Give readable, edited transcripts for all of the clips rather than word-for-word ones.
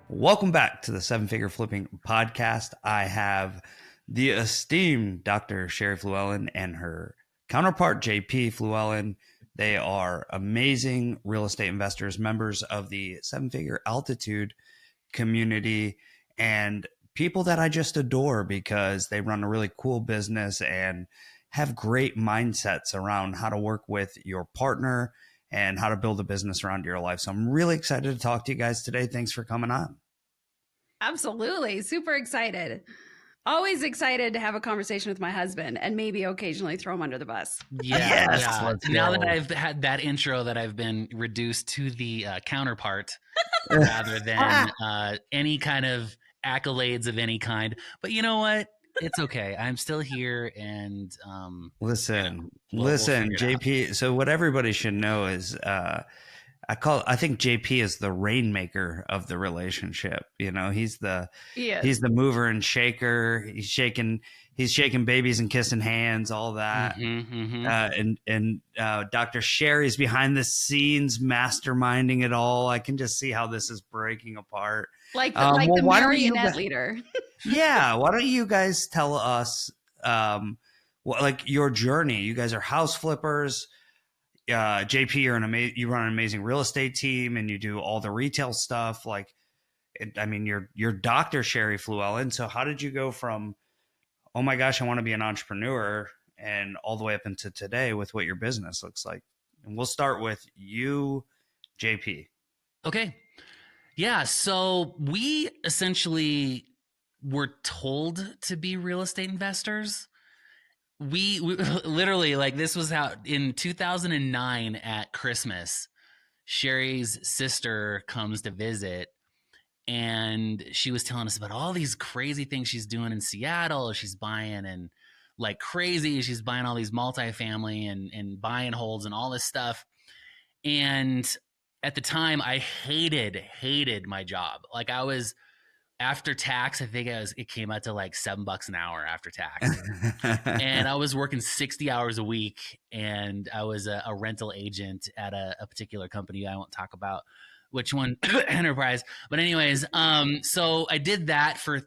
Welcome back to the Seven Figure Flipping Podcast. I have the esteemed Dr. Sheri Fluellen and her counterpart, JP Fluellen. They are amazing real estate investors, members of the Seven Figure Altitude community, and people that I just adore because they run a really cool business and have great mindsets around how to work with your partner and how to build a business around your life. So I'm really excited to talk to you guys today. Thanks for coming on. Absolutely. Super excited. Always excited to have a conversation with my husband and maybe occasionally throw him under the bus. Yeah. Now that I've had that intro, that I've been reduced to the counterpart rather than any kind of accolades of any kind. But you know what? It's okay. I'm still here, and listen, JP. So what everybody should know is, I think JP is the rainmaker of the relationship. You know, he's the mover and shaker. He's shaking babies and kissing hands, all that. And Dr. Sheri's behind the scenes, masterminding it all. I can just see how this is breaking apart. Like the marionette leader. Yeah. Why don't you guys tell us, like your journey? You guys are house flippers. JP, you run an amazing real estate team, and you do all the retail stuff. Like, you're Dr. Sheri Fluellen. So how did you go from, oh my gosh, I want to be an entrepreneur, and all the way up into today with what your business looks like? And we'll start with you, JP. Okay. Yeah. So we essentially were told to be real estate investors. We literally, like, this was how in 2009 at Christmas, Sheri's sister comes to visit, and she was telling us about all these crazy things she's doing in Seattle. She's buying, and like crazy, she's buying all these multifamily and buy and holds and all this stuff. And at the time, I hated my job. Like, I was, after tax, I think it came out to like $7 an hour after tax. And I was working 60 hours a week, and I was a rental agent at a particular company. I won't talk about which one, Enterprise. But anyways, so I did that for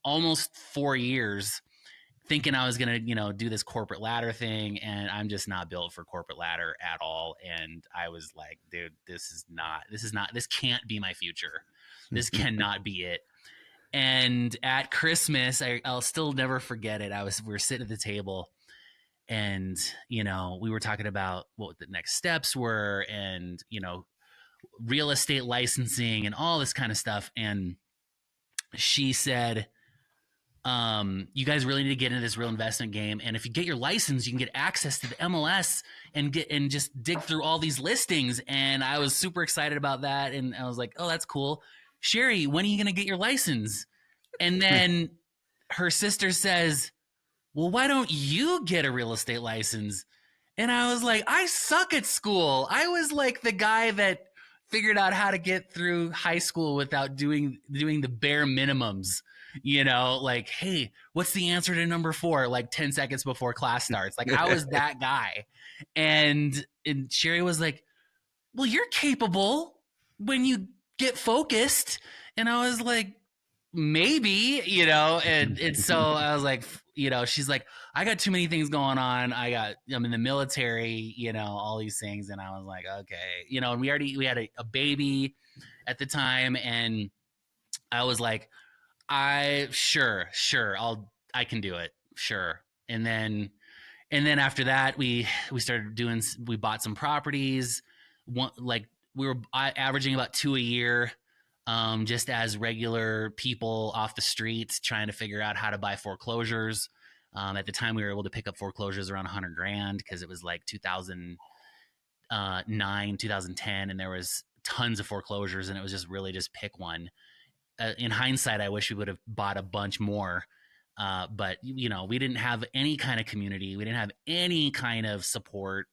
almost 4 years, thinking I was going to, do this corporate ladder thing. And I'm just not built for corporate ladder at all. And I was like, dude, this can't be my future. This cannot be it. And at Christmas, I'll still never forget it. We were sitting at the table, and, we were talking about what the next steps were, and, real estate licensing and all this kind of stuff. And she said, you guys really need to get into this real investment game. And if you get your license, you can get access to the MLS and just dig through all these listings. And I was super excited about that. And I was like, oh, that's cool. Sheri, when are you going to get your license? And then her sister says, well, why don't you get a real estate license? And I was like, I suck at school. I was like the guy that figured out how to get through high school without doing the bare minimums, like, hey, what's the answer to number 4? Like 10 seconds before class starts. Like, I was that guy. And Sheri was like, well, you're capable when you get focused. And I was like, maybe, and so I was like, she's like, I got too many things going on. I'm in the military, all these things. And I was like, okay, and we had a baby at the time. And I was like, I can do it. Sure. And then after that, we bought some properties. We were averaging about 2 a year, just as regular people off the streets trying to figure out how to buy foreclosures. At the time, we were able to pick up foreclosures around $100,000 because it was like 2009, 2010, and there was tons of foreclosures, and it was just really just pick one. In hindsight, I wish we would have bought a bunch more, but we didn't have any kind of community. We didn't have any kind of support.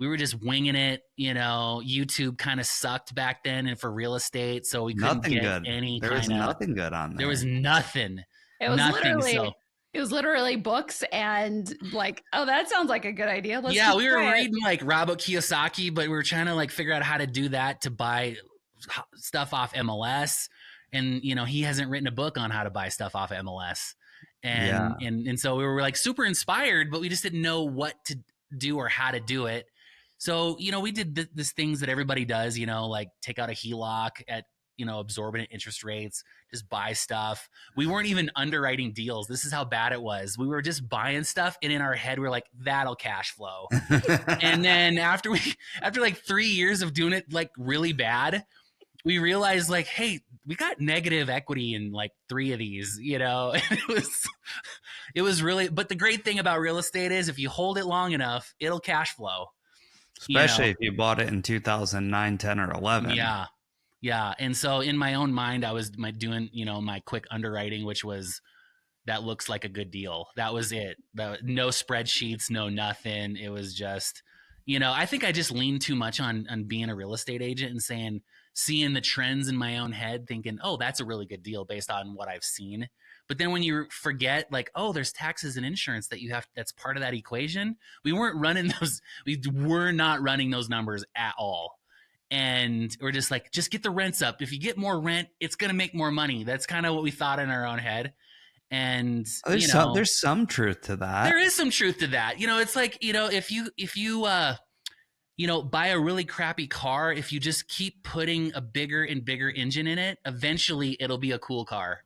We were just winging it. YouTube kind of sucked back then, and for real estate, so we couldn't get any. There was nothing good on there. There was nothing. It was literally books and like, oh, that sounds like a good idea. We were reading like Robert Kiyosaki, but we were trying to like figure out how to do that to buy stuff off MLS. and he hasn't written a book on how to buy stuff off of MLS. And so we were like super inspired, but we just didn't know what to do or how to do it. So, we did this things that everybody does, like take out a HELOC at, absorbent interest rates, just buy stuff. We weren't even underwriting deals. This is how bad it was. We were just buying stuff. And in our head, we're like, that'll cash flow. And then after like 3 years of doing it, like really bad, we realized like, hey, we got negative equity in like 3 of these, And it was really, but the great thing about real estate is if you hold it long enough, it'll cash flow. Especially if you bought it in 2009, 10, or 11. Yeah. Yeah. And so in my own mind, I was doing, my quick underwriting, which was, that looks like a good deal. That was it. No spreadsheets, no nothing. It was just, I think I just leaned too much on being a real estate agent and seeing the trends in my own head, thinking, oh, that's a really good deal based on what I've seen. But then when you forget, like, oh, there's taxes and insurance that's part of that equation. We were not running those numbers at all. And we're just like, just get the rents up. If you get more rent, it's going to make more money. That's kind of what we thought in our own head. And there's some truth to that. There is some truth to that. It's like, if you buy a really crappy car, if you just keep putting a bigger and bigger engine in it, eventually it'll be a cool car.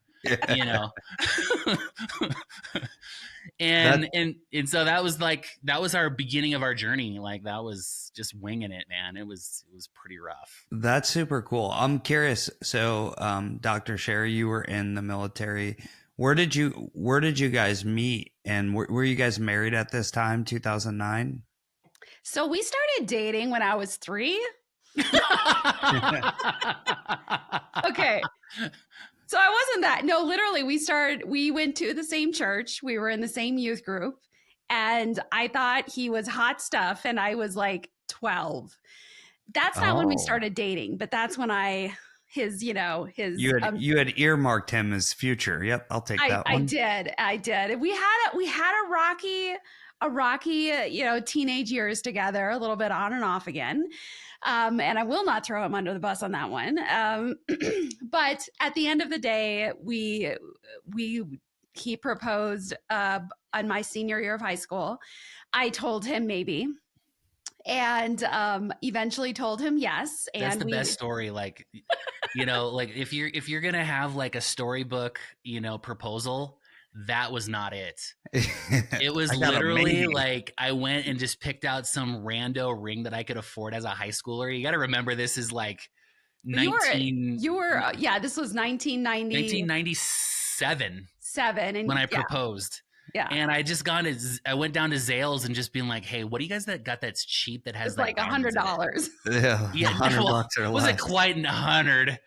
And so that was our beginning of our journey. Like that was just winging it, man. It was pretty rough. That's super cool. I'm curious. So, Dr. Sheri, you were in the military. Where did you guys meet? And were you guys married at this time, 2009? So we started dating when I was 3. Okay. So I wasn't that. No, literally, we went to the same church. We were in the same youth group. And I thought he was hot stuff. And I was like 12. That's not when we started dating, but that's when you had earmarked him as future. Yep. I'll take that one. I did. We had a rocky, teenage years together, a little bit on and off again. And I will not throw him under the bus on that one. But at the end of the day, he proposed on my senior year of high school. I told him maybe, and eventually told him yes. And that's the best story. Like, like if you're gonna have like a storybook, proposal. That was not it. It was literally like I went and just picked out some rando ring that I could afford as a high schooler. You got to remember, this is like this was 1997 when I proposed. Yeah. And I went down to Zales and just being like, hey, what do you guys got that's cheap that has like $100? Yeah. $100 or less. Wasn't quite 100.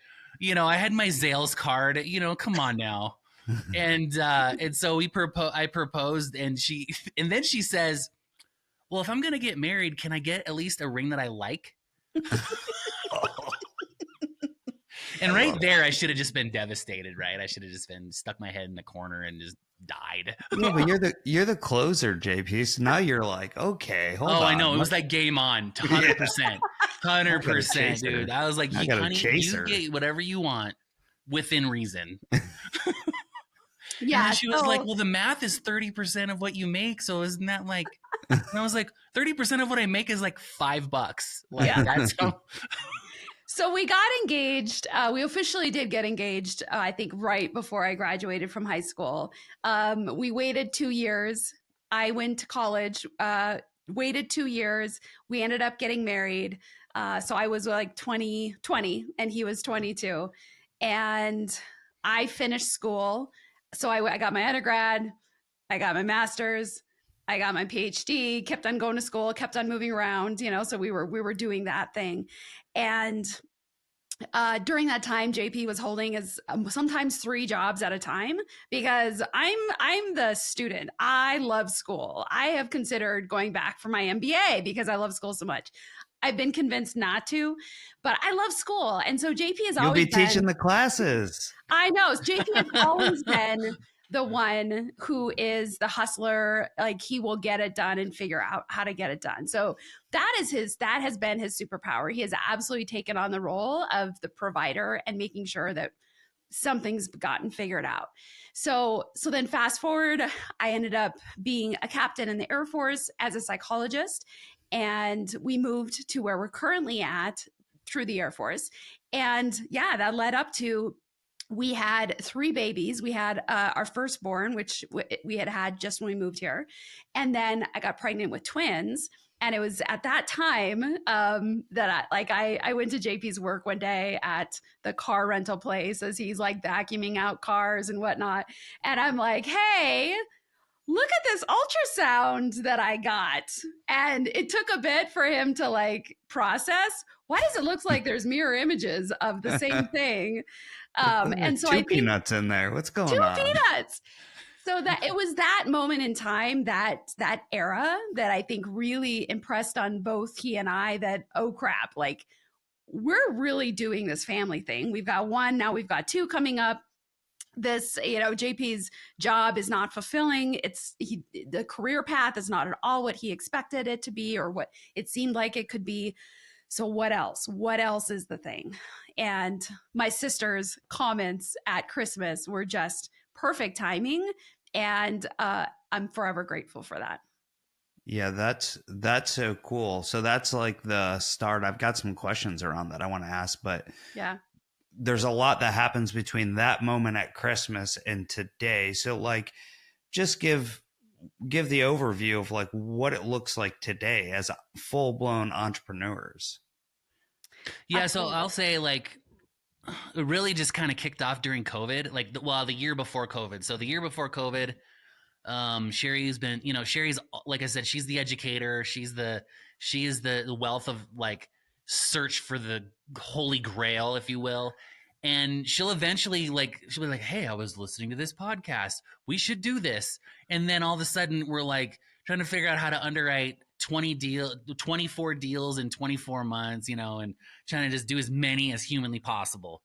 I had my Zales card, come on now. And so I proposed, and then she says, well, if I'm going to get married, can I get at least a ring that I like? And right there, I should have just been devastated, right? I should have just been stuck my head in the corner and just died. Yeah, but you're the closer, JP. So now you're like, okay, hold on. I know. It was like game on, 100%. 100%, dude. I was like, honey, you get whatever you want within reason. Yeah. And she was like, well, the math is 30% of what you make. So isn't that like, and I was like, 30% of what I make is like $5. Like, yeah. That's how. So we got engaged. We officially did get engaged, I think, right before I graduated from high school. We waited 2 years. I went to college, waited 2 years. We ended up getting married. So I was like 20, and he was 22. And I finished school. So I got my undergrad, I got my master's, I got my PhD, kept on going to school, kept on moving around, so we were doing that thing. And during that time, JP was holding sometimes 3 jobs at a time, because I'm the student. I love school. I have considered going back for my MBA because I love school so much. I've been convinced not to, but I love school. And so JP has always been teaching the classes. I know. JP has always been the one who is the hustler. Like, he will get it done and figure out how to get it done. So that has been his superpower. He has absolutely taken on the role of the provider and making sure that something's gotten figured out. So then fast forward, I ended up being a captain in the Air Force as a psychologist. And we moved to where we're currently at through the Air Force. And yeah, that led up to, we had 3 babies. We had our firstborn, which we had just when we moved here. And then I got pregnant with twins. And it was at that time that I went to JP's work one day at the car rental place as he's like vacuuming out cars and whatnot. And I'm like, hey, look at this ultrasound that I got. And it took a bit for him to like process. Why does it look like there's mirror images of the same thing? And so I think peanuts in there. What's going on? 2 peanuts. So that it was that moment in time, that era that I think really impressed on both he and I that, oh crap, like we're really doing this family thing. We've got 1, now we've got 2 coming up. This, JP's job is not fulfilling. The career path is not at all what he expected it to be or what it seemed like it could be. So what else? What else is the thing? And my sister's comments at Christmas were just perfect timing. And I'm forever grateful for that. Yeah, that's so cool. So that's like the start. I've got some questions around that I want to ask, but yeah, there's a lot that happens between that moment at Christmas and today. So like, just give the overview of like what it looks like today as full-blown entrepreneurs. Yeah, so I'll say like it really just kind of kicked off during COVID, like the year before COVID. So the year before COVID, Sheri's been, Sheri's, like I said, she's the educator. She is the wealth of like search for the holy grail, if you will. And she'll eventually she'll be like, hey, I was listening to this podcast. We should do this. And then all of a sudden we're like trying to figure out how to underwrite 24 deals in 24 months, and trying to just do as many as humanly possible.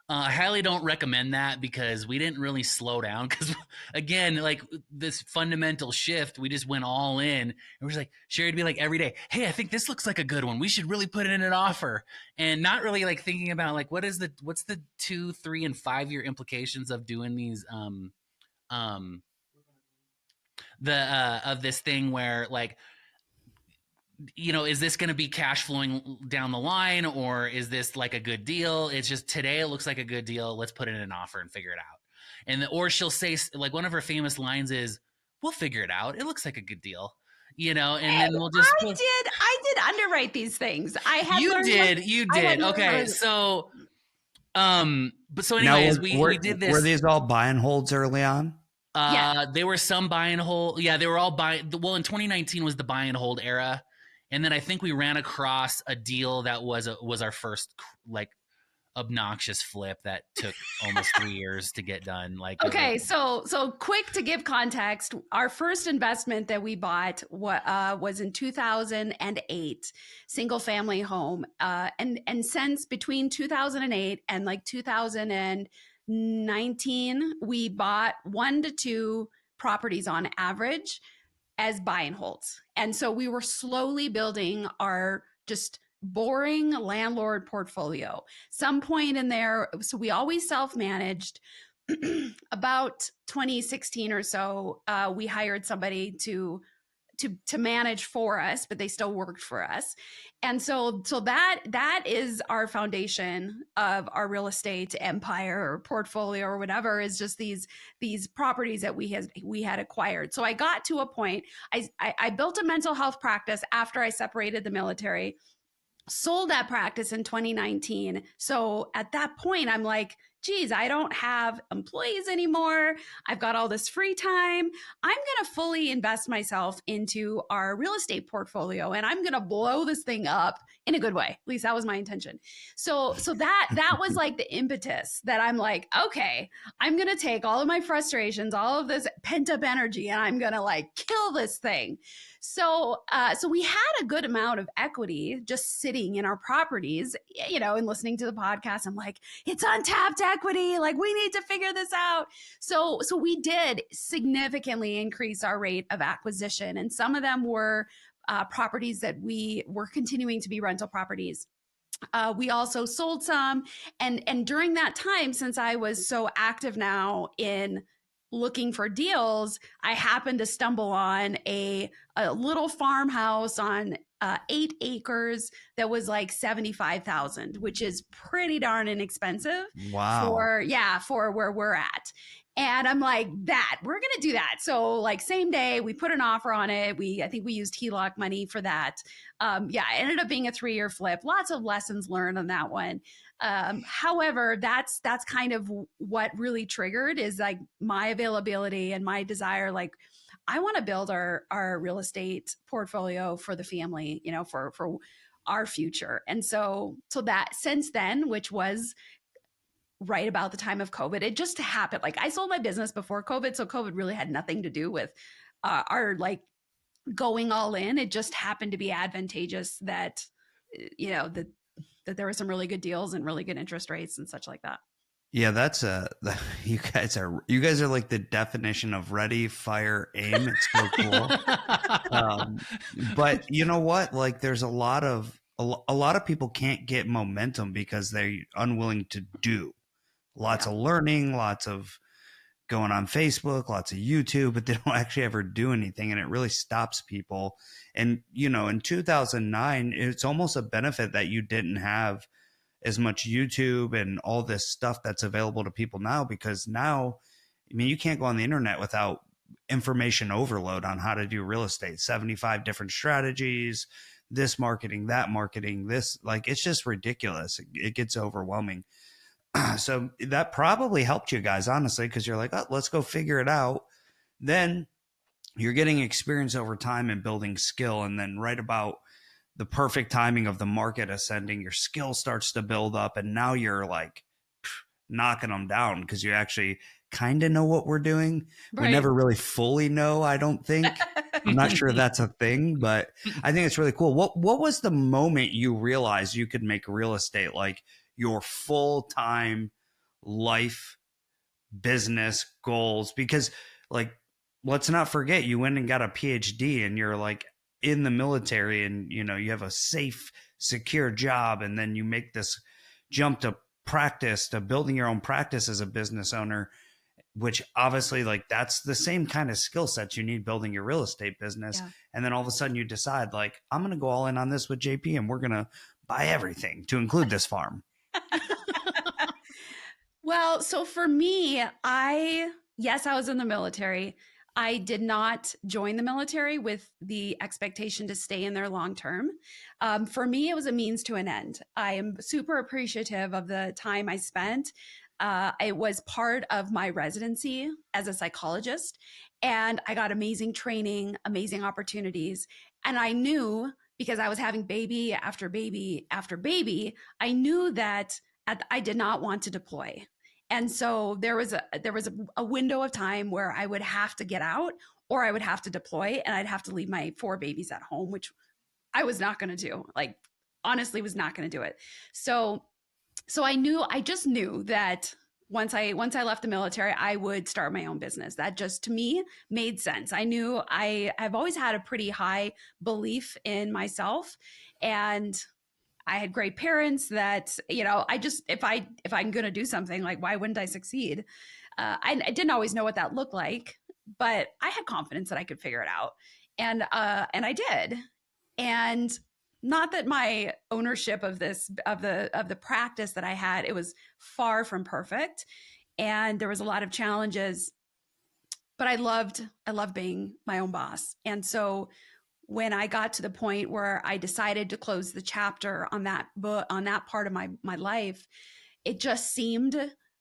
I highly don't recommend that because we didn't really slow down because, again, like this fundamental shift, we just went all in. And we're just like, Sheri would be like every day, hey, I think this looks like a good one. We should really put it in an offer. And not really like thinking about like, what's the 2, 3, and 5 year implications of doing these, of this thing where like, is this going to be cash flowing down the line or is this like a good deal? It's just today it looks like a good deal. Let's put in an offer and figure it out. Or she'll say like one of her famous lines is, we'll figure it out. It looks like a good deal, and then we'll just. I did underwrite these things. I had. You did. Okay. So, but so anyways, we did this. Were these all buy and holds early on? Yeah. There were some buy and hold. Yeah, they were all well, in 2019 was the buy and hold era. And then I think we ran across a deal that was our first like obnoxious flip that took almost 3 years to get done. Like, okay, so quick to give context, our first investment that we bought was in 2008, single family home, and since between 2008 and like 2019, we bought 1 to 2 properties on average as buy and holds. And so we were slowly building our just boring landlord portfolio. Some point in there, so we always self-managed. About 2016 or so, we hired somebody to manage for us, but they still worked for us. And so that is our foundation of our real estate empire or portfolio or whatever, is just these properties that we had acquired. So I got to a point, I built a mental health practice after I separated the military, sold that practice in 2019. So at that point, I'm like, geez, I don't have employees anymore. I've got all this free time. I'm going to fully invest myself into our real estate portfolio, and I'm going to blow this thing up in a good way. At least that was my intention. So that was like the impetus that I'm like, okay, I'm going to take all of my frustrations, all of this pent up energy, and I'm going to like kill this thing. So we had a good amount of equity just sitting in our properties, and listening to the podcast. I'm like, it's untapped equity. Like, we need to figure this out. So we did significantly increase our rate of acquisition. And some of them were properties that we were continuing to be rental properties. We also sold some. And during that time, since I was so active now in looking for deals, I happened to stumble on a little farmhouse on 8 acres that was like 75,000, which is pretty darn inexpensive Wow. for where we're at. And I'm like, that we're gonna do that. So like same day, we put an offer on it. I think we used HELOC money for that. It ended up being a 3-year flip. Lots of lessons learned on that one. However, that's kind of what really triggered is like my availability and my desire. Like, I want to build our real estate portfolio for the family, for our future. And so that since then, which was right about the time of COVID, it just happened. Like I sold my business before COVID, so COVID really had nothing to do with our like going all in. It just happened to be advantageous that that there were some really good deals and really good interest rates and such like that. Yeah, that's you guys are like the definition of ready, fire, aim. It's so cool. But you know what? Like, there's a lot of people can't get momentum because they're unwilling to do. Lots of learning, lots of going on Facebook, lots of YouTube, but they don't actually ever do anything, and it really stops people. And in 2009, it's almost a benefit that you didn't have as much YouTube and all this stuff that's available to people now, because now, I mean, you can't go on the internet without information overload on how to do real estate. 75 different strategies, this marketing, that marketing, this, like, it's just ridiculous. It gets overwhelming. So that probably helped you guys, honestly, because you're like, oh, let's go figure it out. Then you're getting experience over time and building skill. And then right about the perfect timing of the market ascending, your skill starts to build up. And now you're like knocking them down because you actually kind of know what we're doing. Right. We never really fully know, I don't think. I'm not sure that's a thing, but I think it's really cool. What was the moment you realized you could make real estate like your full-time life business goals? Because like, let's not forget, you went and got a PhD and you're like in the military and you have a safe, secure job, and then you make this jump to building your own practice as a business owner, which obviously, like, that's the same kind of skill sets you need building your real estate business. Yeah. And then all of a sudden you decide, like, I'm going to go all in on this with JP and we're going to buy everything to include this farm. Well, so for me, yes, I was in the military. I did not join the military with the expectation to stay in there long term. For me, it was a means to an end. I am super appreciative of the time I spent. It was part of my residency as a psychologist, and I got amazing training, amazing opportunities. And I knew, because I was having baby after baby after baby, I knew that I did not want to deploy. And so there was a window of time where I would have to get out or I would have to deploy, and I'd have to leave my 4 babies at home, which I was not going to do. Like, honestly, was not going to do it. So I just knew that once I left the military, I would start my own business. That just, to me, made sense. I knew I've always had a pretty high belief in myself, and I had great parents that, I just, if I'm going to do something, like, why wouldn't I succeed? I didn't always know what that looked like, but I had confidence that I could figure it out. And I did. And not that my ownership of the practice that I had, it was far from perfect. And there was a lot of challenges, but I loved being my own boss. And so when I got to the point where I decided to close the chapter on that book, on that part of my life, it just seemed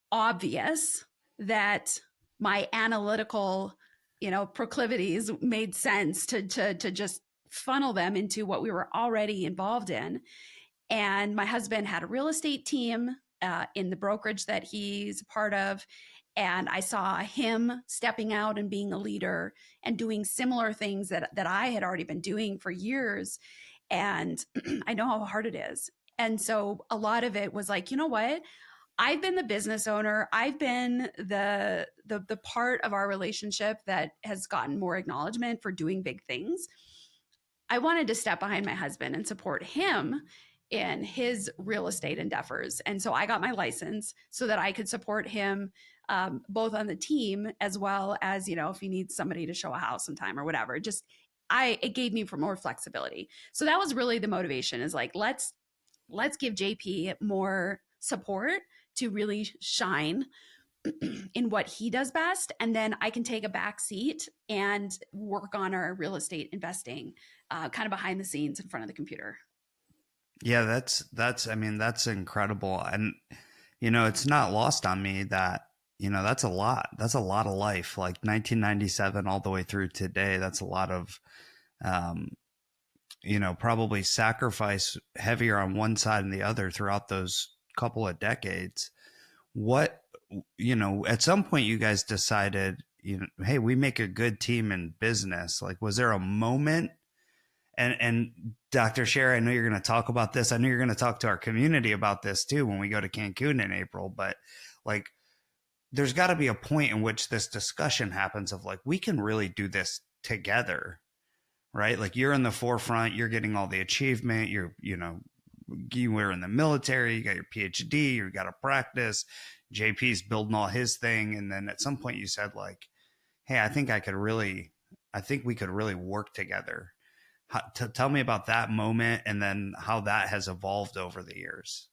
obvious that my analytical, proclivities made sense to just funnel them into what we were already involved in. And my husband had a real estate team in the brokerage that he's a part of. And I saw him stepping out and being a leader and doing similar things that I had already been doing for years. And I know how hard it is. And so a lot of it was like, you know what? I've been the business owner. I've been the part of our relationship that has gotten more acknowledgement for doing big things. I wanted to step behind my husband and support him in his real estate endeavors. And so I got my license so that I could support him both on the team as well as, if he needs somebody to show a house sometime or whatever. It gave me more flexibility. So that was really the motivation, is like, let's give JP more support to really shine in what he does best. And then I can take a back seat and work on our real estate investing kind of behind the scenes in front of the computer. Yeah, that's incredible. And, it's not lost on me that, that's a lot. That's a lot of life, like 1997 all the way through today. That's a lot of, probably sacrifice heavier on one side and the other throughout those couple of decades. What, at some point you guys decided, hey, we make a good team in business. Like, was there a moment? And Dr. Sheri, I know you're going to talk about this. I know you're going to talk to our community about this too when we go to Cancun in April, but like, there's got to be a point in which this discussion happens of like, we can really do this together, right? Like, you're in the forefront, you're getting all the achievement, you were in the military, you got your PhD, you got to practice, JP's building all his thing. And then at some point you said like, hey, I think we could really work together. Tell me about that moment and then how that has evolved over the years.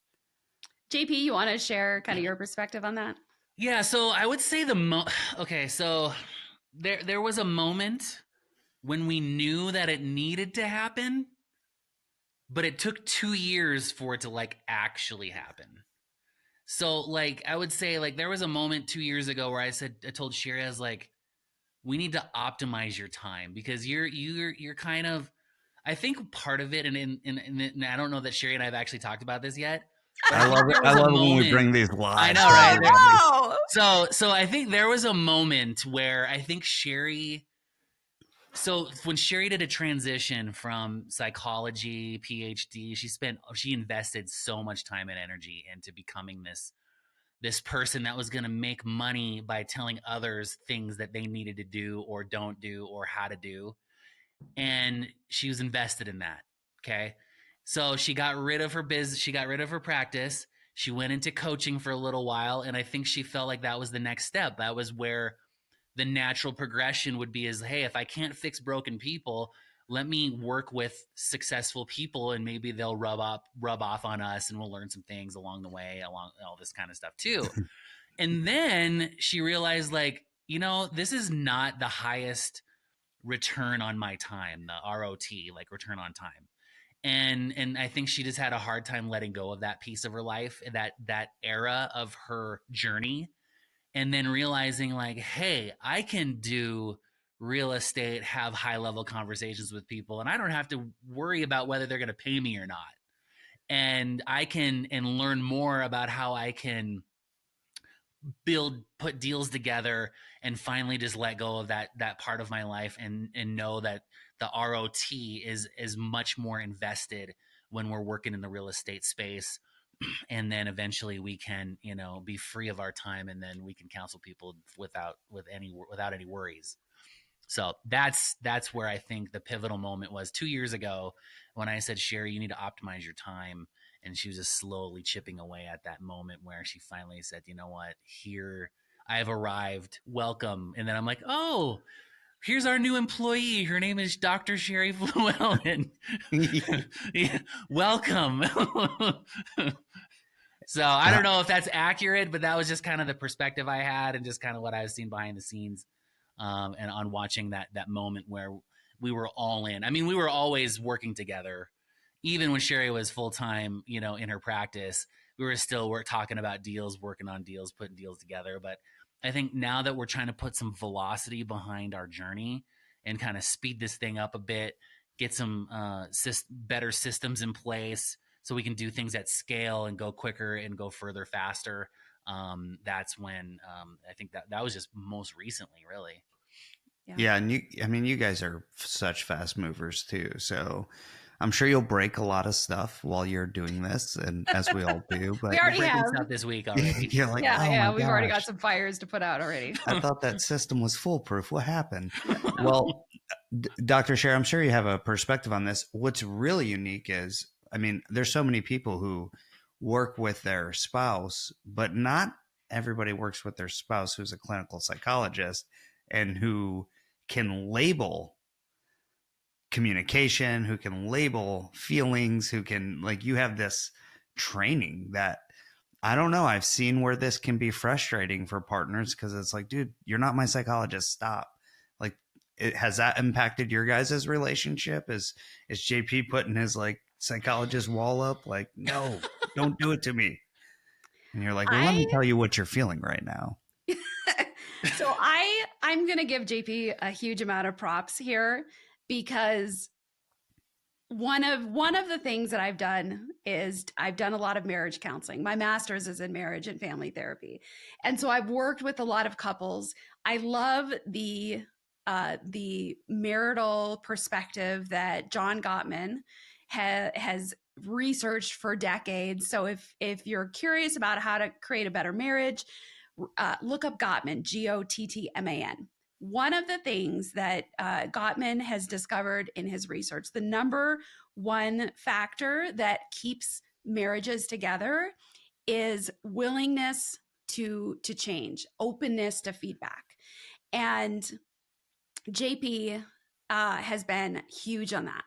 JP, you want to share kind of your perspective on that? Yeah, so I would say so there was a moment when we knew that it needed to happen, but it took 2 years for it to like actually happen. So like, I would say like there was a moment 2 years ago where I told Sheri, I was like, we need to optimize your time, because you're kind of, I think part of it, and I don't know that Sheri and I have actually talked about this yet. I love it when we bring these live. I know, right? Oh, no. So I think there was a moment where I think when Sheri did a transition from psychology, PhD, she invested so much time and energy into becoming this person that was going to make money by telling others things that they needed to do or don't do or how to do. And she was invested in that. Okay. So she got rid of her business. She got rid of her practice. She went into coaching for a little while. And I think she felt like that was the next step. That was where the natural progression would be, is, hey, if I can't fix broken people, let me work with successful people and maybe they'll rub off on us and we'll learn some things along the way, along all this kind of stuff too. And then she realized like, this is not the highest return on my time, the ROT, like return on time. And I think she just had a hard time letting go of that piece of her life, that era of her journey. And then realizing like, hey, I can do real estate, have high level conversations with people, and I don't have to worry about whether they're going to pay me or not. And I can learn more about how I can put deals together and finally just let go of that part of my life and know that the ROT is much more invested when we're working in the real estate space. And then eventually we can, be free of our time, and then we can counsel people without any worries. So that's where I think the pivotal moment was 2 years ago when I said, Sheri, you need to optimize your time. And she was just slowly chipping away at that moment where she finally said, you know what, here I've arrived, welcome. And then I'm like, oh, here's our new employee. Her name is Dr. Sheri Fluellen. Yeah, welcome. So I don't know if that's accurate, but that was just kind of the perspective I had and just kind of what I was seeing behind the scenes, and on watching that moment where we were all in. I mean, we were always working together. Even when Sheri was full-time, in her practice, we were still talking about deals, working on deals, putting deals together. But I think now that we're trying to put some velocity behind our journey and kind of speed this thing up a bit, get some better systems in place so we can do things at scale and go quicker and go further, faster. That's when I think that was just most recently, really. Yeah. And you guys are such fast movers too. So I'm sure you'll break a lot of stuff while you're doing this, and as we all do. But we already have stuff this week already. You're like, we've already got some fires to put out already. I thought that system was foolproof. What happened? Well, Dr. Sheri, I'm sure you have a perspective on this. What's really unique is I mean, there's so many people who work with their spouse, but not everybody works with their spouse who's a clinical psychologist and who can label communication, who can label feelings, who can, like, you have this training that I don't know. I've seen where this can be frustrating for partners because it's like, dude, you're not my psychologist. Stop. Like, has that impacted your guys' relationship? Is JP putting his like psychologist wall up? Like, no, don't do it to me. And you're like, well, let me tell you what you're feeling right now. So I'm going to give JP a huge amount of props here, because one of the things that I've done is I've done a lot of marriage counseling. My master's is in marriage and family therapy. And so I've worked with a lot of couples. I love the marital perspective that John Gottman has researched for decades. So if you're curious about how to create a better marriage, look up Gottman, Gottman. One of the things that Gottman has discovered in his research, the number one factor that keeps marriages together is willingness to change, openness to feedback. And JP has been huge on that,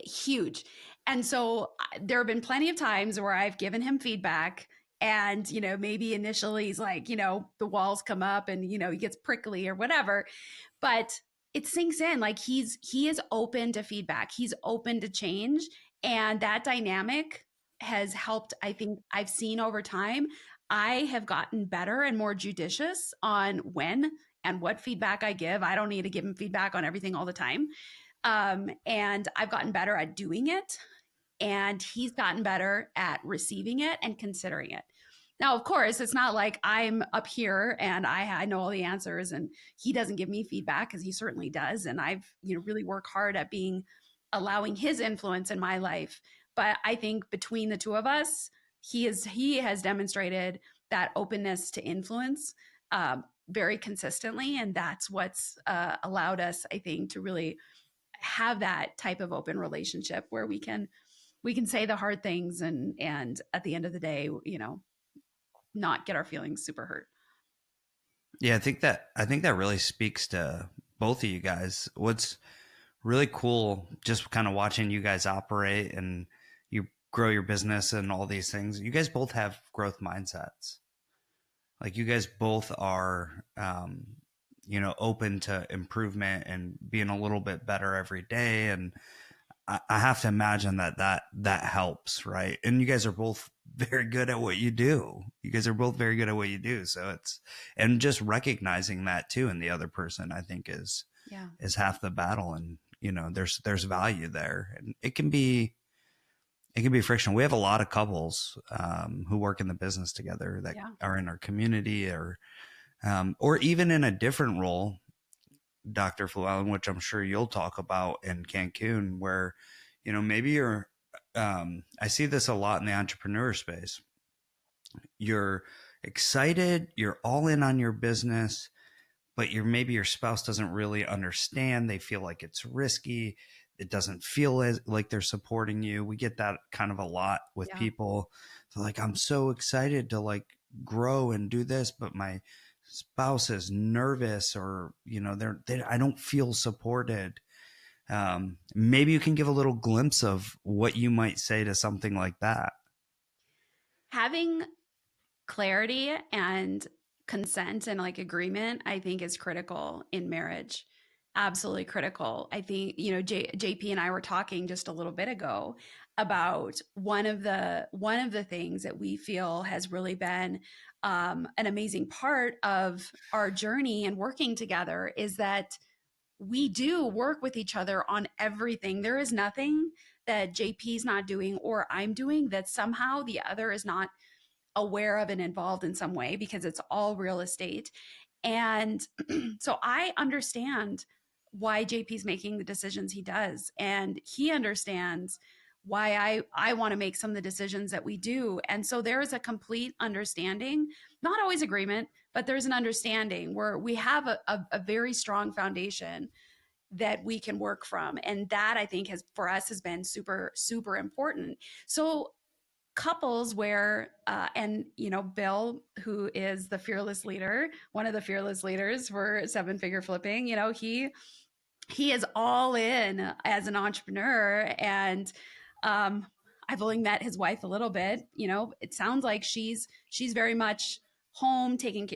huge. And so there have been plenty of times where I've given him feedback, and, maybe initially he's like, the walls come up and, he gets prickly or whatever, but it sinks in. Like he is open to feedback. He's open to change. And that dynamic has helped. I think I've seen over time, I have gotten better and more judicious on when and what feedback I give. I don't need to give him feedback on everything all the time. And I've gotten better at doing it. And he's gotten better at receiving it and considering it. Now, of course, it's not like I'm up here and I know all the answers and he doesn't give me feedback, because he certainly does. And I've, really worked hard at allowing his influence in my life. But I think between the two of us, he has demonstrated that openness to influence very consistently. And that's what's allowed us, I think, to really have that type of open relationship where we can say the hard things and at the end of the day, not get our feelings super hurt. Yeah, I think that really speaks to both of you guys. What's really cool, just kind of watching you guys operate and you grow your business and all these things, you guys both have growth mindsets. Like, you guys both are, open to improvement and being a little bit better every day. And I have to imagine that helps, right? And you guys are both very good at what you do. So and just recognizing that too in the other person, I think is half the battle. And, there's value there, and it can be frictional. We have a lot of couples who work in the business together that are in our community or even in a different role, Dr. Fluellen, which I'm sure you'll talk about in Cancun, where, maybe you're, I see this a lot in the entrepreneur space. You're excited, you're all in on your business, but maybe your spouse doesn't really understand. They feel like it's risky. It doesn't feel like they're supporting you. We get that kind of a lot with people. So like, I'm so excited to like grow and do this, but my spouse is nervous, or I don't feel supported. Maybe you can give a little glimpse of what you might say to something like that. Having clarity and consent and like agreement, I think, is critical in marriage. Absolutely critical. I think, JP and I were talking just a little bit ago about one of the things that we feel has really been an amazing part of our journey and working together is that we do work with each other on everything. There is nothing that JP's not doing or I'm doing that somehow the other is not aware of and involved in some way, because it's all real estate. And so I understand why JP's making the decisions he does. And he understands why I want to make some of the decisions that we do. And so there is a complete understanding, not always agreement, but there's an understanding where we have a very strong foundation that we can work from. And that I think has, for us, has been super, super important. So couples where and Bill, who is the fearless leader, one of the fearless leaders for seven figure flipping, he is all in as an entrepreneur. And I've only met his wife a little bit. It sounds like she's very much home taking,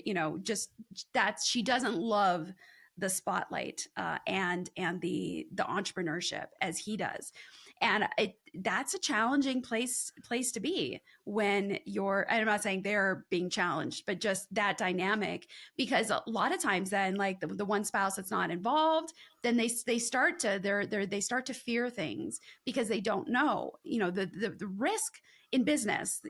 just that she doesn't love the spotlight and the entrepreneurship as he does. And that's a challenging place to be when I'm not saying they're being challenged, but just that dynamic, because a lot of times then, like the one spouse that's not involved, then they start to they start to fear things because they don't know, the risk in business.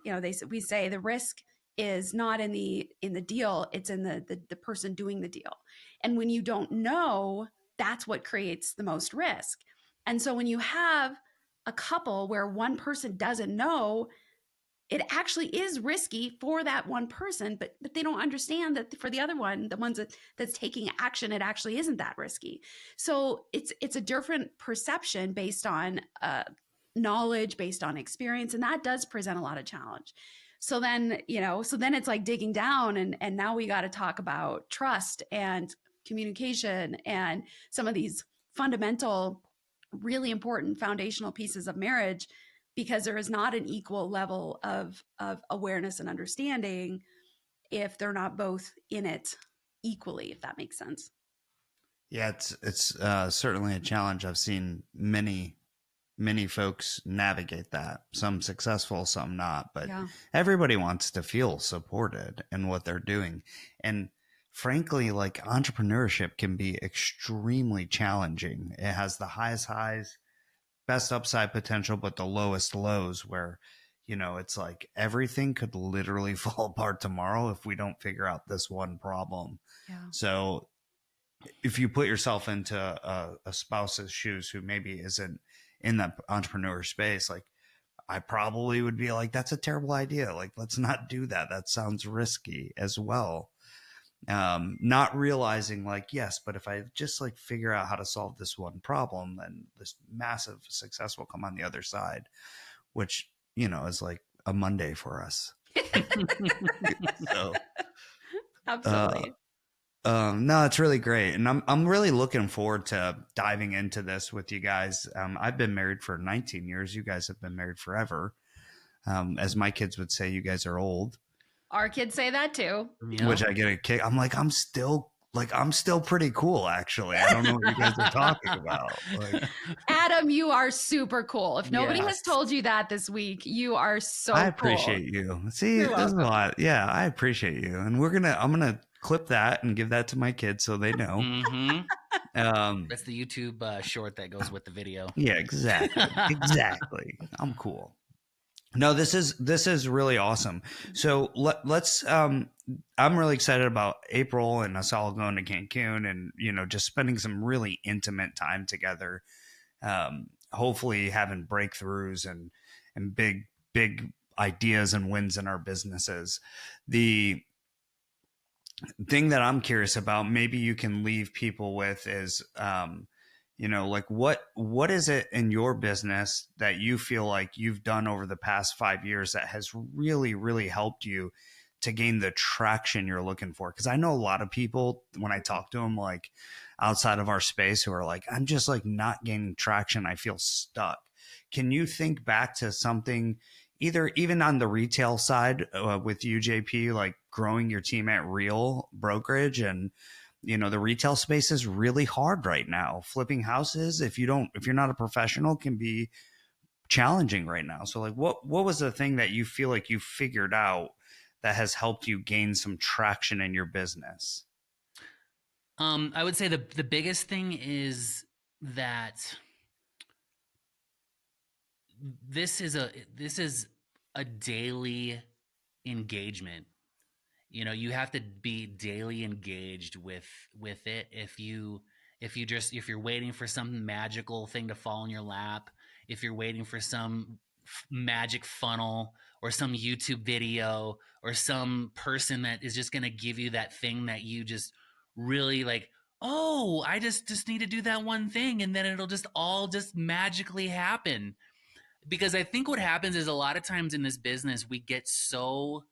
We say the risk is not in the deal, it's in the person doing the deal. And when you don't know, that's what creates the most risk. And so when you have a couple where one person doesn't know, it actually is risky for that one person, but they don't understand that for the other one, the ones that's taking action, it actually isn't that risky. So it's a different perception based on knowledge, based on experience, and that does present a lot of challenge. So then, it's like digging down, and now we got to talk about trust and communication and some of these fundamental, really important foundational pieces of marriage, because there is not an equal level of awareness and understanding if they're not both in it equally, if that makes sense. Yeah, it's certainly a challenge. I've seen many folks navigate that. Some successful, some not, but Yeah. everybody wants to feel supported in what they're doing. And frankly, like, entrepreneurship can be extremely challenging. It has the highest highs, best upside potential, but the lowest lows, where, it's like everything could literally fall apart tomorrow if we don't figure out this one problem. Yeah. So if you put yourself into a spouse's shoes who maybe isn't in that entrepreneur space, like, I probably would be like, that's a terrible idea. Like, let's not do that. That sounds risky as well. Not realizing, like, yes, but if I just like figure out how to solve this one problem, then this massive success will come on the other side, which, is like a Monday for us. So, Absolutely. no, it's really great. And I'm really looking forward to diving into this with you guys. I've been married for 19 years. You guys have been married forever. As my kids would say, you guys are old. Our kids say that too. Yeah. Which I get a kick. I'm like, I'm still pretty cool, actually. I don't know what you guys are talking about. Like, Adam, you are super cool. If nobody Yes. has told you that this week, you are so I cool. appreciate you. See, You're this is a welcome. lot. Yeah, I appreciate you. And I'm gonna clip that and give that to my kids so they know. Mm-hmm. Um, That's the YouTube short that goes with the video. yeah, exactly. Exactly. I'm cool. No, this is really awesome. So let's I'm really excited about April and us all going to Cancun and, just spending some really intimate time together. Hopefully having breakthroughs and big ideas and wins in our businesses. The thing that I'm curious about, maybe you can leave people with, is like, what is it in your business that you feel like you've done over the past 5 years that has really, really helped you to gain the traction you're looking for? Because I know a lot of people, when I talk to them, like, outside of our space, who are like, I'm just like not gaining traction. I feel stuck. Can you think back to something, either even on the retail side with you, JP, like growing your team at Real Brokerage? And the retail space is really hard right now. Flipping houses, if you're not a professional, can be challenging right now. So like, what was the thing that you feel like you figured out that has helped you gain some traction in your business? I would say the biggest thing is that this is a daily engagement. You have to be daily engaged with it. If you're waiting for some magical thing to fall in your lap, if you're waiting for some magic funnel or some YouTube video or some person that is just going to give you that thing that you just really like oh, I just need to do that one thing, and then it'll just all just magically happen. Because I think what happens is a lot of times in this business, we get so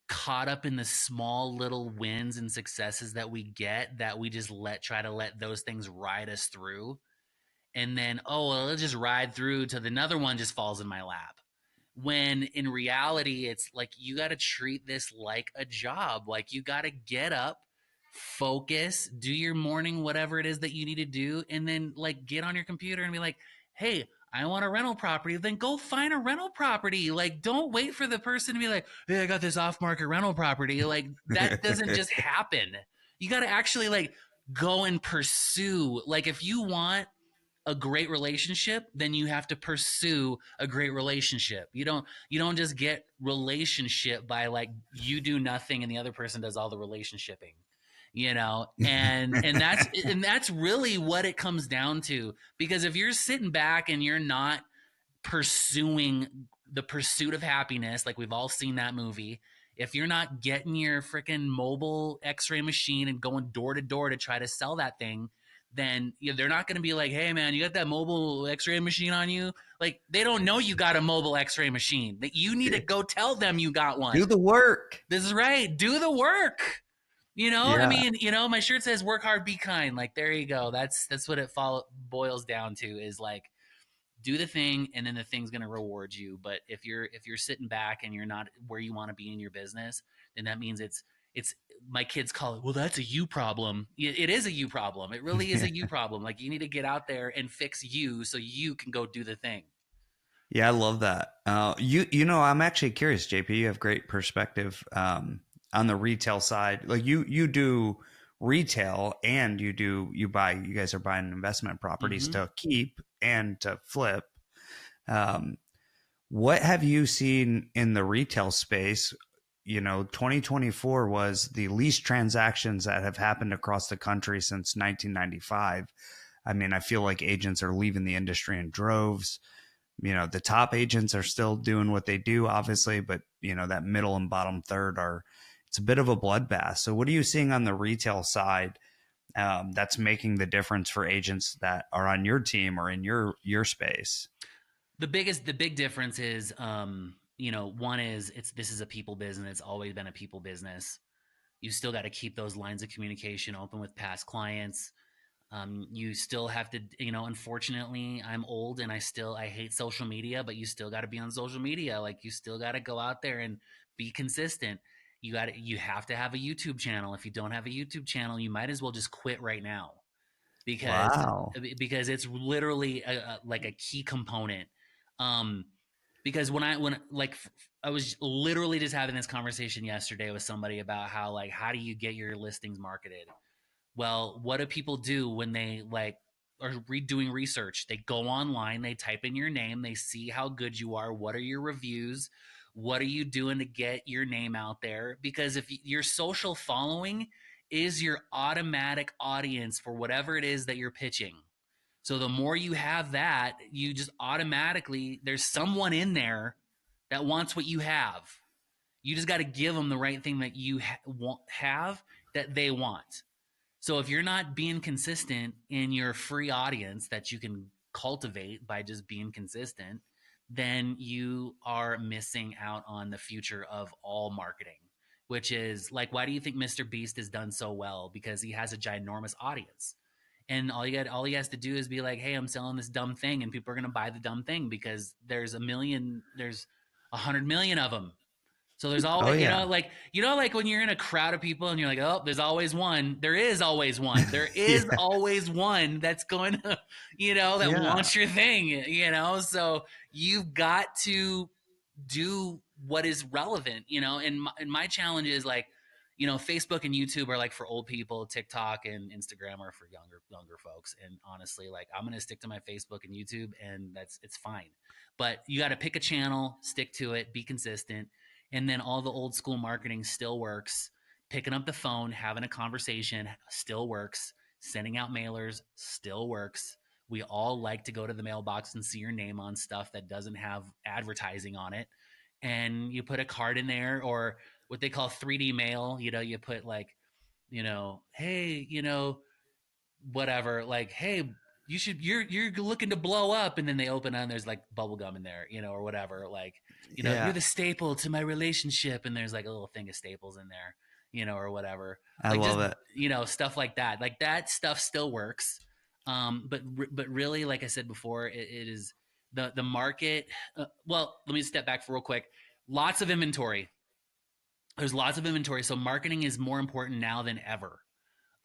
caught up in the small little wins and successes that we get that we just try to let those things ride us through. And then, oh, well, it'll just ride through till another one just falls in my lap. When in reality, it's like you got to treat this like a job. Like you got to get up, focus, do your morning, whatever it is that you need to do, and then like get on your computer and be like, hey, I want a rental property. Then go find a rental property. Like, don't wait for the person to be like, hey, I got this off market rental property. Like, that doesn't just happen. You got to actually like go and pursue. Like, if you want a great relationship, then you have to pursue a great relationship. You don't just get relationship by like you do nothing and the other person does all the relationshiping, and that's really what it comes down to. Because if you're sitting back and you're not pursuing the pursuit of happiness, like we've all seen that movie, if you're not getting your freaking mobile x-ray machine and going door to door to try to sell that thing, then they're not going to be like, hey man, you got that mobile x-ray machine on you? Like, they don't know you got a mobile x-ray machine. That you need to go tell them you got one. Do the work. This is right. Do the work. I Yeah. mean, my shirt says work hard, be kind. Like, there you go. That's what it boils down to, is like, do the thing and then the thing's going to reward you. But if you're sitting back and you're not where you want to be in your business, then that means it's my kids call it, well, that's a you problem. It is a you problem. It really is a you problem. Like, you need to get out there and fix you so you can go do the thing. Yeah, I love that. I'm actually curious, JP. You have great perspective on the retail side. Like you do retail, and you guys are buying investment properties Mhm. to keep and to flip. What have you seen in the retail space? 2024 was the least transactions that have happened across the country since 1995. I mean, I feel like agents are leaving the industry in droves. The top agents are still doing what they do, obviously, but that middle and bottom third it's a bit of a bloodbath. So what are you seeing on the retail side that's making the difference for agents that are on your team or in your space? The big difference is, one is this is a people business. It's always been a people business. You still got to keep those lines of communication open with past clients. You still have to, unfortunately, I'm old and I hate social media, but you still got to be on social media. Like, you still got to go out there and be consistent. You have to have a YouTube channel. If you don't have a YouTube channel, you might as well just quit right now, because Wow. it's literally like a key component. Um, because I was literally just having this conversation yesterday with somebody about how do you get your listings marketed? Well, what do people do when they are doing research? They go online, they type in your name, they see how good you are, what are your reviews, what are you doing to get your name out there? Because if your social following is your automatic audience for whatever it is that you're pitching. So the more you have that, you just automatically, there's someone in there that wants what you have. You just got to give them the right thing that you have that they want. So if you're not being consistent in your free audience that you can cultivate by just being consistent, then you are missing out on the future of all marketing, which is like, why do you think Mr. Beast has done so well? Because he has a ginormous audience. And all he has to do is be like, hey, I'm selling this dumb thing, and people are going to buy the dumb thing because there's 100 million of them. So there's Oh always, yeah. like when you're in a crowd of people and you're like, oh, there's always one. There is always one. There is Yeah. always one that's going to, that Yeah. wants your thing, So you've got to do what is relevant, and my challenge is like, Facebook and YouTube are like for old people. TikTok and Instagram are for younger folks. And honestly, like, I'm going to stick to my Facebook and YouTube, and it's fine. But you got to pick a channel, stick to it, be consistent. And then all the old school marketing still works. Picking up the phone, having a conversation still works. Sending out mailers still works. We all like to go to the mailbox and see your name on stuff that doesn't have advertising on it. And you put a card in there, or what they call 3D mail. You put like hey, whatever, like, hey, you're looking to blow up, and then they open and there's like bubble gum in there, or whatever, like, you're Yeah, the staple to my relationship, and there's like a little thing of staples in there, or whatever, I like, just love it. stuff like that, stuff still works. But really, like I said before, it is the market. Well, let me step back for real quick. Lots of inventory. There's lots of inventory, so marketing is more important now than ever.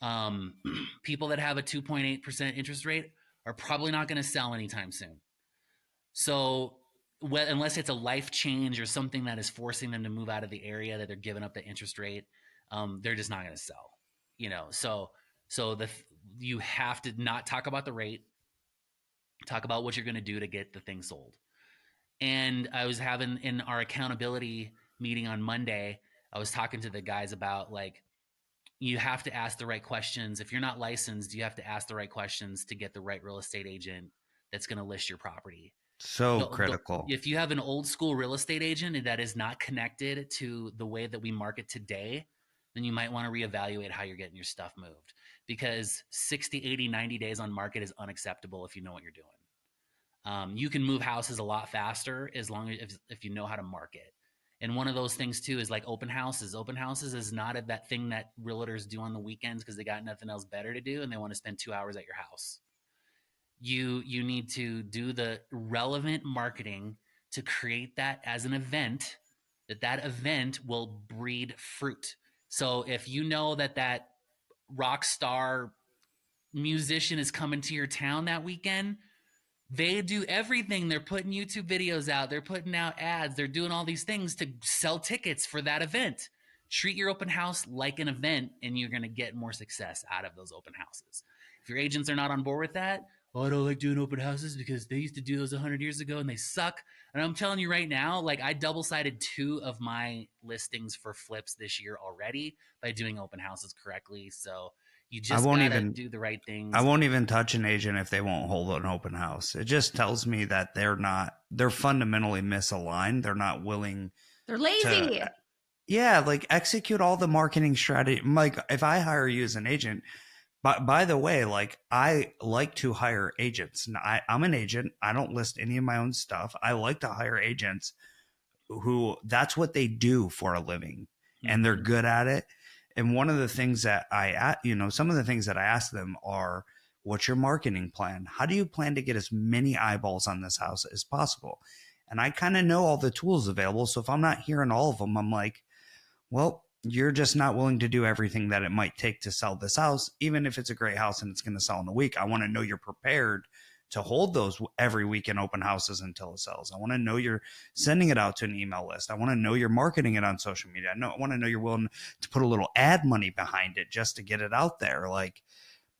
um, People that have a 2.8% interest rate are probably not going to sell anytime soon. So, unless it's a life change or something that is forcing them to move out of the area that they're giving up the interest rate, they're just not going to sell. So you have to not talk about the rate. Talk about what you're going to do to get the thing sold. And I was having in our accountability meeting on Monday, I was talking to the guys about, like, you have to ask the right questions. If you're not licensed, you have to ask the right questions to get the right real estate agent that's going to list your property. So critical. If you have an old school real estate agent that is not connected to the way that we market today, then you might want to reevaluate how you're getting your stuff moved, because 60, 80, 90 days on market is unacceptable if you know what you're doing. You can move houses a lot faster as long as if you know how to market. And one of those things too is like open houses. Open houses is not that thing that realtors do on the weekends because they got nothing else better to do and they want to spend 2 hours at your house. You need to do the relevant marketing to create that as an event, that event will breed fruit. So if you know that rock star musician is coming to your town that weekend, they do everything. They're putting YouTube videos out. They're putting out ads. They're doing all these things to sell tickets for that event. Treat your open house like an event, and you're going to get more success out of those open houses. If your agents are not on board with that, I don't like doing open houses because they used to do those 100 years ago and they suck. And I'm telling you right now, like, I double-sided 2 of my listings for flips this year already by doing open houses correctly. So you just gotta do the right things. I won't even touch an agent if they won't hold an open house. It just tells me that they're fundamentally misaligned. They're not willing. They're lazy. Like, execute all the marketing strategy. Like, if I hire you as an agent, by the way, like, I like to hire agents. I'm an agent. I don't list any of my own stuff. I like to hire agents who that's what they do for a living, and they're good at it. And one of the things that some of the things that I ask them are, what's your marketing plan? How do you plan to get as many eyeballs on this house as possible? And I kind of know all the tools available. So if I'm not hearing all of them, I'm like, well, you're just not willing to do everything that it might take to sell this house. Even if it's a great house and it's going to sell in a week, I want to know you're prepared to hold those every week in open houses until it sells. I want to know you're sending it out to an email list. I want to know you're marketing it on social media. I want to know you're willing to put a little ad money behind it just to get it out there. Like,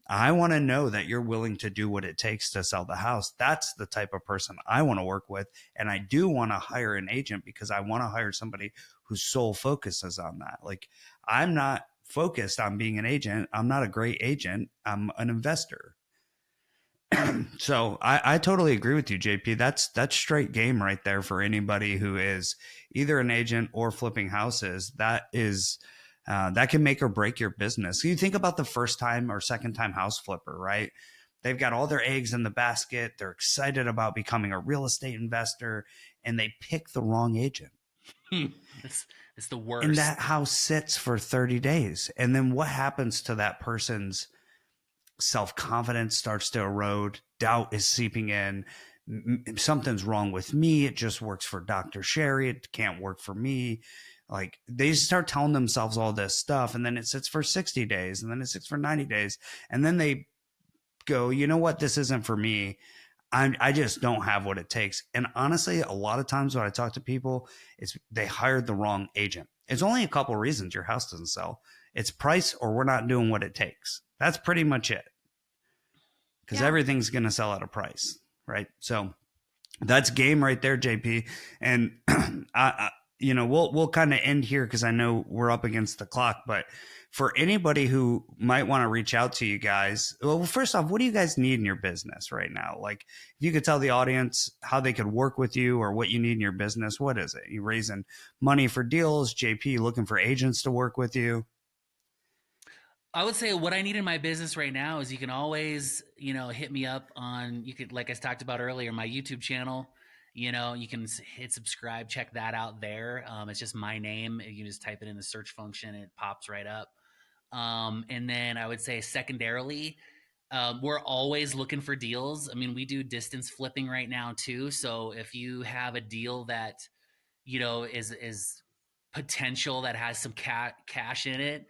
I want to know that you're willing to do what it takes to sell the house. That's the type of person I want to work with. And I do want to hire an agent because I want to hire somebody whose sole focus is on that. Like, I'm not focused on being an agent. I'm not a great agent. I'm an investor. So I totally agree with you, JP. That's straight game right there for anybody who is either an agent or flipping houses. That can make or break your business. So you think about the first time or second time house flipper, right? They've got all their eggs in the basket. They're excited about becoming a real estate investor, and they pick the wrong agent. It's the worst. And that house sits for 30 days. And then what happens to that person's self-confidence starts to erode. Doubt is seeping in. Something's wrong with me. It just works for Dr. Sheri. It can't work for me. Like, they start telling themselves all this stuff, and then it sits for 60 days, and then it sits for 90 days. And then they go, you know what? This isn't for me. I just don't have what it takes. And honestly, a lot of times when I talk to people, it's they hired the wrong agent. It's only a couple of reasons your house doesn't sell. It's price, or we're not doing what it takes. That's pretty much it. Because everything's going to sell at a price, right? So that's game right there, JP. And we'll kind of end here because I know we're up against the clock. But for anybody who might want to reach out to you guys, well, first off, what do you guys need in your business right now? Like, if you could tell the audience how they could work with you or what you need in your business, what is it? You raising money for deals? JP looking for agents to work with you? I would say what I need in my business right now is you can always, hit me up on, you could, like I talked about earlier, my YouTube channel. You can hit subscribe, check that out there. It's just my name. You can just type it in the search function, it pops right up. And then I would say secondarily, we're always looking for deals. I mean, we do distance flipping right now too. So if you have a deal that, is potential that has some cash in it,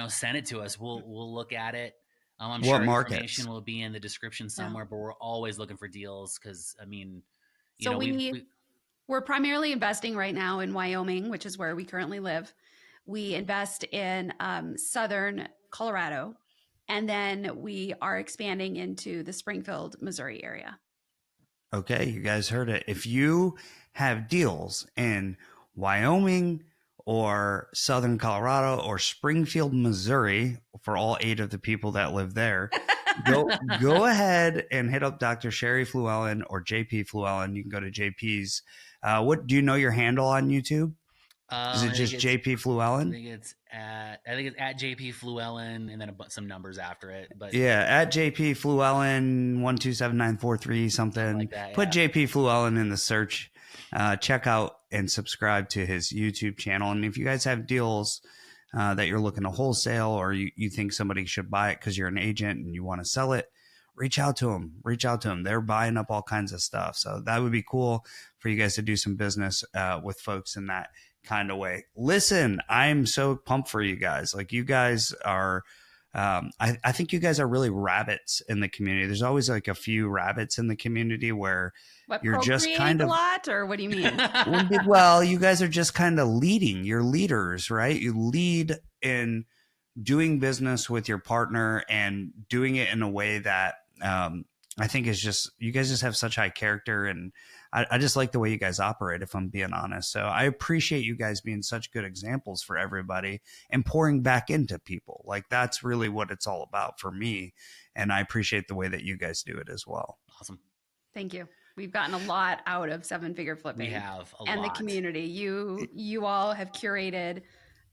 send it to us. We'll look at it. I'm What sure markets? information will be in the description somewhere, but we're always looking for deals because I mean, So we we're primarily investing right now in Wyoming, which is where we currently live. We invest in southern Colorado, and then we are expanding into the Springfield, Missouri area. Okay, you guys heard it. If you have deals in Wyoming or Southern Colorado or Springfield, Missouri, for all 8 of the people that live there, go ahead and hit up Dr. Sheri Fluellen or JP Fluellen. You can go to JP's. What do you know your handle on YouTube? Is it just JP Fluellen? I think it's at JP Fluellen and then some numbers after it. But yeah, at JP Fluellen 127943 something. Like that, Put JP Fluellen in the search. Check out and subscribe to his YouTube channel. And if you guys have deals that you're looking to wholesale, or you think somebody should buy it because you're an agent and you want to sell it, reach out to them. Reach out to them. They're buying up all kinds of stuff. So that would be cool for you guys to do some business with folks in that kind of way. Listen, I'm so pumped for you guys. Like, you guys are, I think you guys are really rabbits in the community. There's always like a few rabbits in the community where you're just kind of a lot, or what do you mean? Well, you guys are just kind of leading. You're leaders, right? You lead in doing business with your partner and doing it in a way that I think is just, you guys just have such high character, and I just like the way you guys operate, if I'm being honest. So I appreciate you guys being such good examples for everybody and pouring back into people. Like, that's really what it's all about for me. And I appreciate the way that you guys do it as well. Awesome. Thank you. We've gotten a lot out of 7-figure flipping. We have a and lot. The community. You all have curated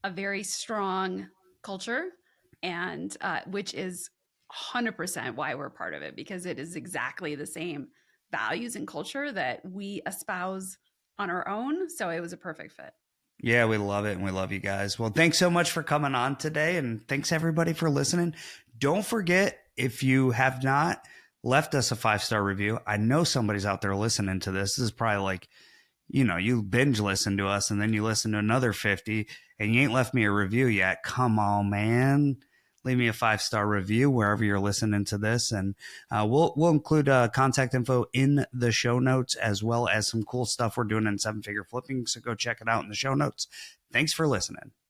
a very strong culture, and which is 100% why we're part of it, because it is exactly the same values and culture that we espouse on our own. So it was a perfect fit. Yeah, we love it, and we love you guys. Well, thanks so much for coming on today, and thanks everybody for listening. Don't forget, if you have not left us a 5-star review, I know somebody's out there listening to this. This is probably like, you binge listen to us and then you listen to another 50 and you ain't left me a review yet. Come on, man. Leave me a 5-star review wherever you're listening to this. And we'll include contact info in the show notes, as well as some cool stuff we're doing in 7-figure flipping. So go check it out in the show notes. Thanks for listening.